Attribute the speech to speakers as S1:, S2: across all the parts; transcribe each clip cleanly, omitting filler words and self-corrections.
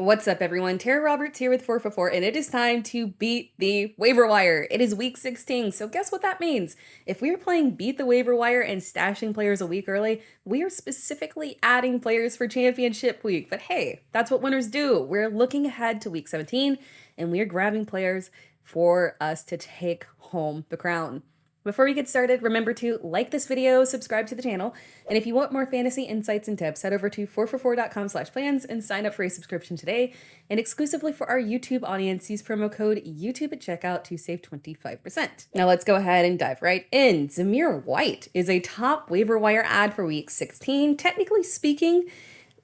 S1: What's up, everyone? Tara Roberts here with 444, and it is time to beat the waiver wire. It is week 16, so guess what that means? If we are playing Beat the Waiver Wire and stashing players a week early, we are specifically adding players for championship week. But hey, that's what winners do. We're looking ahead to week 17, and we are grabbing players for us to take home the crown. Before we get started, remember to like this video, subscribe to the channel, and if you want more fantasy insights and tips, head over to 444.com/plans and sign up for a subscription today. And exclusively for our YouTube audience, use promo code YouTube at checkout to save 25%. Now let's go ahead and dive right in. Zamir White is a top waiver wire ad for week 16. Technically speaking,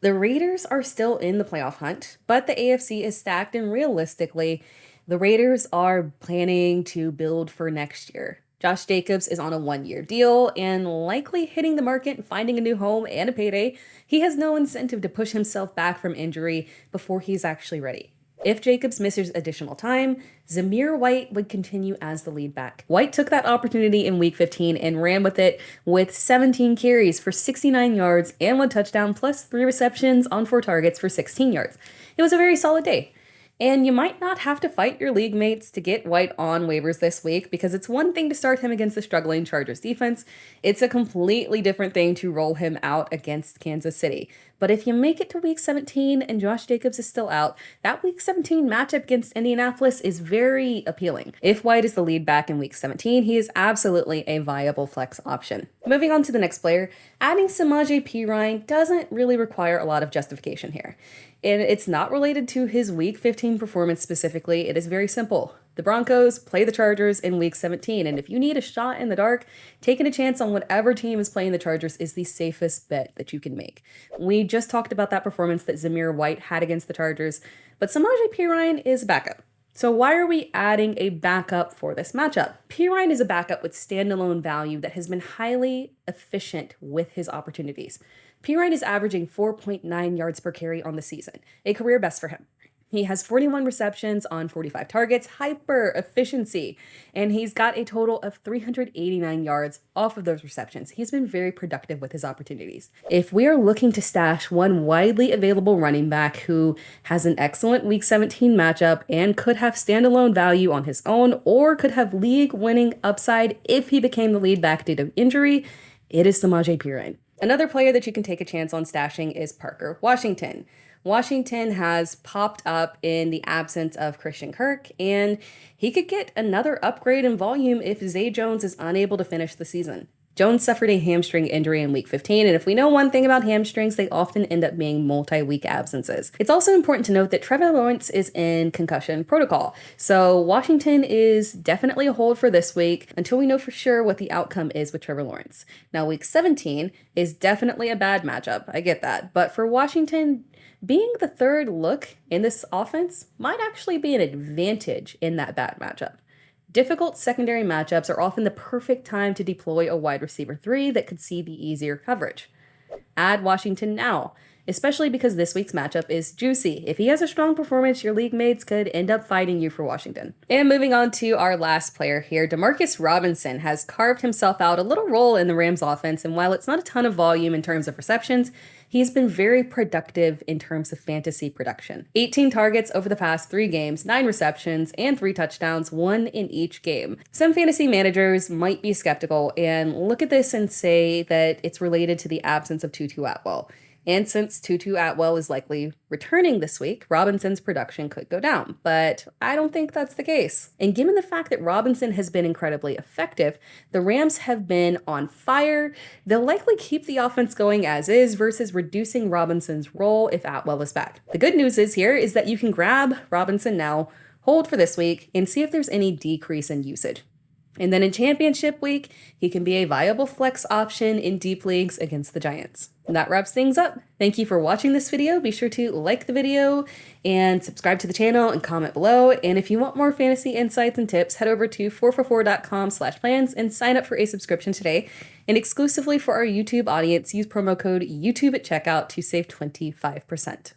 S1: the Raiders are still in the playoff hunt, but the AFC is stacked, and realistically, the Raiders are planning to build for next year. Josh Jacobs is on a one-year deal and likely hitting the market and finding a new home and a payday. He has no incentive to push himself back from injury before he's actually ready. If Jacobs misses additional time, Zamir White would continue as the lead back. White took that opportunity in week 15 and ran with it with 17 carries for 69 yards and 1 touchdown plus 3 receptions on 4 targets for 16 yards. It was a very solid day. And you might not have to fight your league mates to get White on waivers this week, because it's one thing to start him against the struggling Chargers defense. It's a completely different thing to roll him out against Kansas City. But if you make it to week 17 and Josh Jacobs is still out, that week 17 matchup against Indianapolis is very appealing. If White is the lead back in week 17, he is absolutely a viable flex option. Moving on to the next player, adding Samaje Perine doesn't really require a lot of justification here. And it's not related to his week 15 performance specifically. It is very simple. The Broncos play the Chargers in week 17, and if you need a shot in the dark, taking a chance on whatever team is playing the Chargers is the safest bet that you can make. We just talked about that performance that Zamir White had against the Chargers, but Samaje Perine is a backup. So why are we adding a backup for this matchup? Perine is a backup with standalone value that has been highly efficient with his opportunities. Perine is averaging 4.9 yards per carry on the season, a career best for him. He has 41 receptions on 45 targets, hyper efficiency, and he's got a total of 389 yards off of those receptions. He's been very productive with his opportunities. If we are looking to stash one widely available running back who has an excellent week 17 matchup and could have standalone value on his own, or could have league-winning upside if he became the lead back due to injury, it is Samaje Perine. Another player that you can take a chance on stashing is Parker Washington. Washington has popped up in the absence of Christian Kirk, and he could get another upgrade in volume if Zay Jones is unable to finish the season. Jones suffered a hamstring injury in week 15, and if we know one thing about hamstrings, they often end up being multi-week absences. It's also important to note that Trevor Lawrence is in concussion protocol, so Washington is definitely a hold for this week until we know for sure what the outcome is with Trevor Lawrence. Now, week 17 is definitely a bad matchup, I get that, but for Washington, being the third look in this offense might actually be an advantage in that bad matchup. Difficult secondary matchups are often the perfect time to deploy a wide receiver 3 that could see the easier coverage. Add Washington now, especially because this week's matchup is juicy. If he has a strong performance, your league mates could end up fighting you for Washington. And moving on to our last player here, Demarcus Robinson has carved himself out a little role in the Rams offense, and while it's not a ton of volume in terms of receptions, he's been very productive in terms of fantasy production. 18 targets over the past 3 games, 9 receptions, and 3 touchdowns, 1 in each game. Some fantasy managers might be skeptical and look at this and say that it's related to the absence of Tutu Atwell. And since Tutu Atwell is likely returning this week, Robinson's production could go down. But I don't think that's the case. And given the fact that Robinson has been incredibly effective, the Rams have been on fire. They'll likely keep the offense going as is versus reducing Robinson's role if Atwell is back. The good news is that you can grab Robinson now, hold for this week, and see if there's any decrease in usage. And then in championship week, he can be a viable flex option in deep leagues against the Giants. And that wraps things up. Thank you for watching this video. Be sure to like the video and subscribe to the channel and comment below. And if you want more fantasy insights and tips, head over to 444.com/plans and sign up for a subscription today. And exclusively for our YouTube audience, use promo code YouTube at checkout to save 25%.